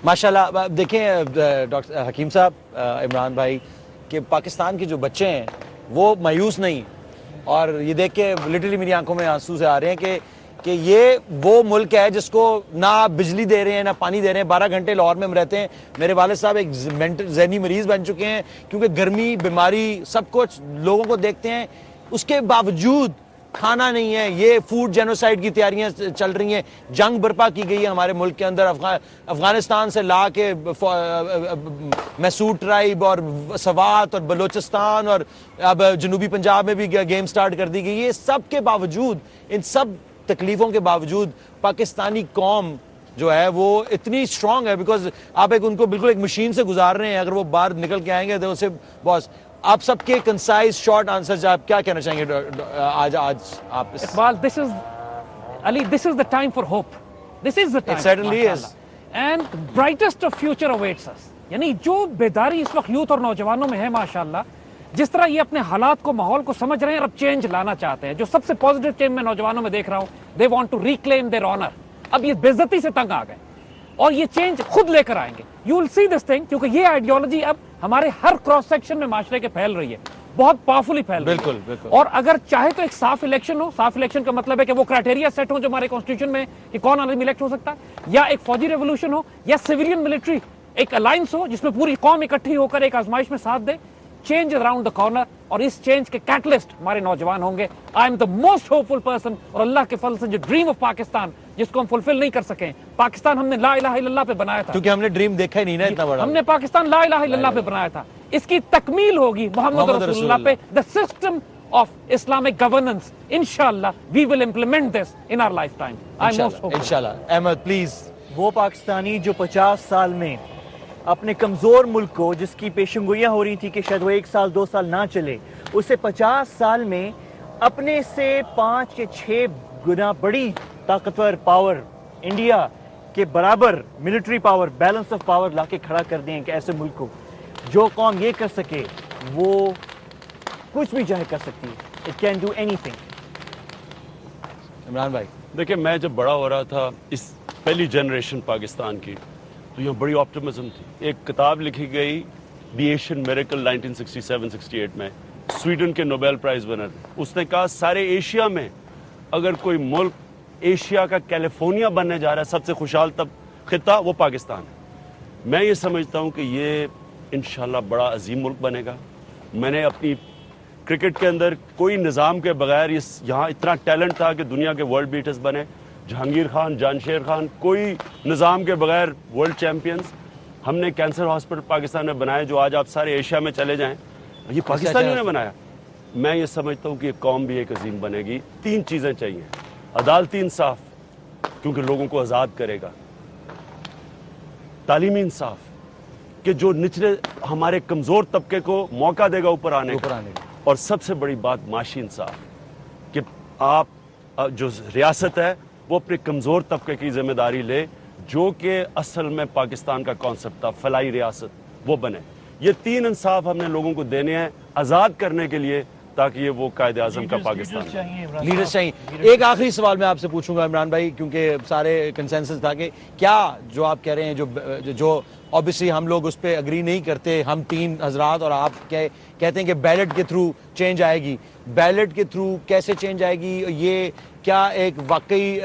ماشاءاللہ. دیکھیں ڈاکٹر حکیم صاحب, عمران بھائی, کہ پاکستان کے جو بچے ہیں وہ مایوس نہیں, اور یہ دیکھ کے لٹرلی میری آنکھوں میں آنسو سے آ رہے ہیں کہ یہ وہ ملک ہے جس کو نہ آپ بجلی دے رہے ہیں نہ پانی دے رہے ہیں. 12 گھنٹے لاہور میں ہم رہتے ہیں. میرے والد صاحب ایک ذہنی مریض بن چکے ہیں کیونکہ گرمی, بیماری, سب کچھ لوگوں کو دیکھتے ہیں. اس کے باوجود کھانا نہیں ہے. یہ فوڈ جینوسائیڈ کی تیاریاں چل رہی ہیں. جنگ برپا کی گئی ہے ہمارے ملک کے اندر. افغانستان سے لا کے میسور ٹرائب اور سوات اور بلوچستان اور اب جنوبی پنجاب میں بھی گیم سٹارٹ کر دی گئی. یہ سب کے باوجود, ان سب تکلیفوں کے باوجود پاکستانی قوم جو ہے وہ اتنی اسٹرانگ ہے, بیکاز آپ ان کو بالکل ایک مشین سے گزار رہے ہیں. اگر وہ باہر نکل کے آئیں گے تو اسے باس. آپ سب کے کنسائز شارٹ آنسر آپ کیا کہنا چاہیں گے آج آپ؟ Iqbal, this is Ali, this is the time for hope. This is the time. It certainly is. And brightest of future awaits us. یعنی جو بیداری اس وقت یوتھ اور نوجوانوں میں ہے ماشاءاللہ, جس طرح یہ اپنے حالات کو, ماحول کو سمجھ رہے ہیں اور اب چینج لانا چاہتے ہیں. جو سب سے پازیٹیو چینج میں نوجوانوں میں دیکھ رہا ہوں, they want to reclaim their honor. اب یہ بے عزتی سے تنگ آ گئے اور یہ چینج خود لے کر آئیں گے. You will see this thing, کیونکہ یہ آئیڈیالوجی اب ہمارے ہر کراس سیکشن میں معاشرے کے پھیل رہی ہے, بہت پاورفلی پھیل رہی ہے. بالکل بالکل. اور اگر چاہے تو ایک صاف الیکشن ہو. صاف الیکشن کا مطلب ہے کہ وہ کرائٹیریا سیٹ ہوں جو ہمارے کانسٹیٹیوشن میں کہ کون آدمی الیکٹ ہو سکتا ہے, یا ایک فوجی ریولوشن ہو, یا سویلین ملٹری ایک الائنس ہو جس میں پوری قوم اکٹھی ہو کر ایک آزمائش میں ساتھ دے. چینج اراؤنڈ دا کارنر, اور اس چینج کے کیٹلسٹ ہمارے نوجوان ہوں گے. I am the most hopeful person, اور اللہ کے فضل سے جو ڈریم آف پاکستان جس کو ہم فلفل نہیں کر سکیں. پاکستان ہم نے لا الہ الا اللہ پہ بنایا تھا, کیونکہ ہم نے ڈریم دیکھا ہی نہیں نا اتنا بڑا. ہم نے پاکستان لا الہ الا اللہ پہ بنایا تھا. اس کی تکمیل ہوگی محمد رسول اللہ پہ. The system of Islamic governance, inshallah we will implement this in our lifetime. I'm most hopeful. Inshallah. Ahmed, please. وہ پاکستانی جو 50 سال میں اپنے کمزور ملک کو, جس کی پیشنگوئیاں ہو رہی تھی کہ شاید وہ 1 سال 2 سال نہ چلے, اسے 50 سال میں اپنے سے 5 یا 6 گنا بڑی طاقتور پاور, انڈیا کے برابر military power, balance of power لا کے کھڑا کر دیں کہ ایسے ملک کو جو قوم یہ کر سکے وہ کچھ بھی چاہے کر سکتی ہے. It can do anything. Imran بھائی, دیکھیں میں جب بڑا ہو رہا تھا اس پہلی جنریشن پاکستان کی, تو یہاں بڑی آپٹمزم تھی. ایک کتاب لکھی گئی دی ایشین میریکل 1967-68 میں, سویڈن کے نوبیل پرائز ونر. اس نے کہا سارے ایشیا میں اگر کوئی ملک ایشیا کا کیلیفورنیا بننے جا رہا ہے, سب سے خوشحال تب خطہ, وہ پاکستان ہے. میں یہ سمجھتا ہوں کہ یہ انشاءاللہ بڑا عظیم ملک بنے گا. میں نے اپنی کرکٹ کے اندر کوئی نظام کے بغیر, یہاں اتنا ٹیلنٹ تھا کہ دنیا کے ورلڈ بیٹرز بنے, جہانگیر خان, جانشیر خان, کوئی نظام کے بغیر ورلڈ چیمپئنز. ہم نے کینسر ہاسپٹل پاکستان میں بنائے جو آج آپ سارے ایشیا میں چلے جائیں, یہ پاکستانیوں نے بنایا. میں یہ سمجھتا ہوں کہ یہ قوم بھی ایک عظیم بنے گی. 3 چیزیں چاہیے: عدالتی انصاف کیونکہ لوگوں کو آزاد کرے گا, تعلیمی انصاف کہ جو نچلے ہمارے کمزور طبقے کو موقع دے گا اوپر آنے کا, اور سب سے بڑی بات معاشی انصاف کہ آپ جو ریاست ہے وہ اپنے کمزور طبقے کی ذمہ داری لے, جو کہ اصل میں پاکستان کا کانسیپٹ تھا, فلاحی ریاست, وہ بنے. یہ 3 انصاف ہم نے لوگوں کو دینے ہیں آزاد کرنے کے لیے, تاکہ یہ وہ قائد اعظم کا پاکستان ہے. لیڈرز چاہیے. ایک آخری سوال میں آپ سے پوچھوں گا عمران بھائی, کیونکہ سارے کنسنسس تھا کہ کیا جو آپ کہہ رہے ہیں, جو obviously ہم لوگ اس پہ اگری نہیں کرتے, ہم 3 حضرات اور آپ کہتے ہیں کہ بیلٹ کے تھرو چینج آئے گی. بیلٹ کے تھرو کیسے چینج آئے گی؟ یہ کیا ایک واقعی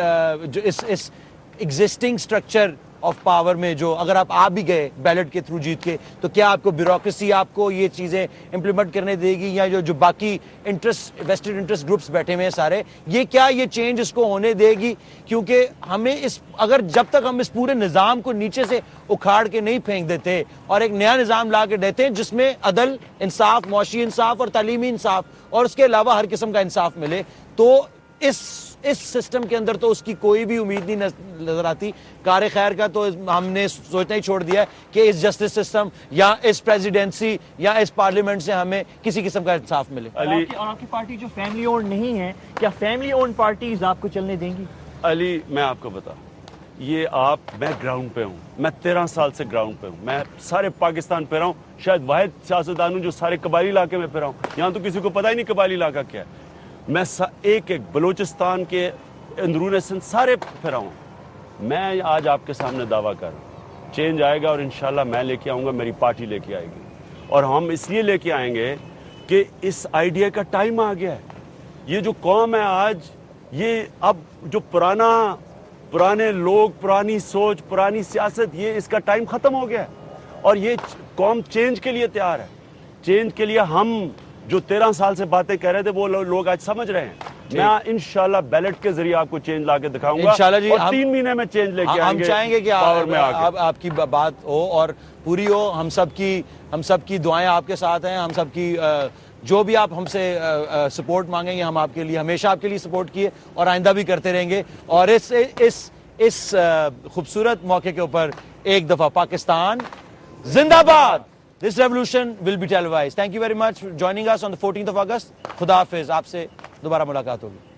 جو اس ایگزسٹنگ سٹرکچر آف پاور میں, جو اگر آپ بھی گئے بیلٹ کے تھرو جیت کے, تو کیا آپ کو بیوروکریسی آپ کو یہ چیزیں امپلیمنٹ کرنے دے گی, یا جو باقی ویسٹڈ انٹرسٹ گروپس بیٹھے ہوئے ہیں سارے, یہ کیا یہ چینج اس کو ہونے دے گی؟ کیونکہ ہمیں اگر جب تک ہم اس پورے نظام کو نیچے سے اکھاڑ کے نہیں پھینک دیتے اور ایک نیا نظام لا کے دیتے ہیں جس میں عدل, انصاف, معاشی انصاف اور تعلیمی انصاف اور اس کے علاوہ ہر قسم کا انصاف ملے, تو اس سسٹم کے اندر تو اس کی کوئی بھی امید نہیں نظر آتی. کار خیر کا تو ہم نے سوچنا ہی چھوڑ دیا ہے کہ اس جسٹس سسٹم یا اس پریزیڈنسی یا اس پارلیمنٹ سے ہمیں کسی قسم کا انصاف ملے. اور آپ کی پارٹی جو فیملی اونڈ نہیں ہے, کیا فیملی اونڈ پارٹیز آپ کو چلنے دیں گی؟ علی, میں آپ کو بتا, یہ میں گراؤنڈ پہ ہوں, میں 13 سال سے گراؤنڈ پہ ہوں, میں سارے پاکستان پہ رہا ہوں, شاید واحد سیاستدان ہوں جو سارے قبائلی علاقے میں پہ رہا ہوں. یہاں تو کسی کو پتہ ہی نہیں قبائلی علاقہ کیا ہے. میں ایک بلوچستان کے اندرون سندھ سارے پھرا ہوں. میں آج آپ کے سامنے دعویٰ کر رہا ہوں چینج آئے گا اور انشاءاللہ میں لے کے آؤں گا, میری پارٹی لے کے آئے گی. اور ہم اس لیے لے کے آئیں گے کہ اس آئیڈیا کا ٹائم آ گیا ہے. یہ جو قوم ہے آج, یہ اب جو پرانے لوگ, پرانی سوچ, پرانی سیاست, یہ اس کا ٹائم ختم ہو گیا ہے. اور یہ قوم چینج کے لیے تیار ہے. چینج کے لیے ہم جو 13 سال سے باتیں کہہ رہے تھے وہ لوگ آج سمجھ رہے ہیں. میں انشاءاللہ بیلٹ کے ذریعے آپ کو چینج لا کے دکھاؤں گا انشاءاللہ جی. اور 3 مہینے میں چینج لے کے آئیں گے. ہم چاہیں گے کہ پاور میں آ کے. آپ کی بات ہو اور پوری ہو. ہم سب کی دعائیں آپ کے ساتھ ہیں. ہم سب کی جو بھی آپ ہم سے سپورٹ مانگیں گے, ہم آپ کے لیے ہمیشہ آپ کے لیے سپورٹ کیے اور آئندہ بھی کرتے رہیں گے. اور اس خوبصورت موقع کے اوپر ایک دفعہ پاکستان زندہ باد. This revolution will be televised. Thank you very much for joining us on the 14th of August. خدا حافظ. آپ سے دوبارہ ملاقات ہوگی.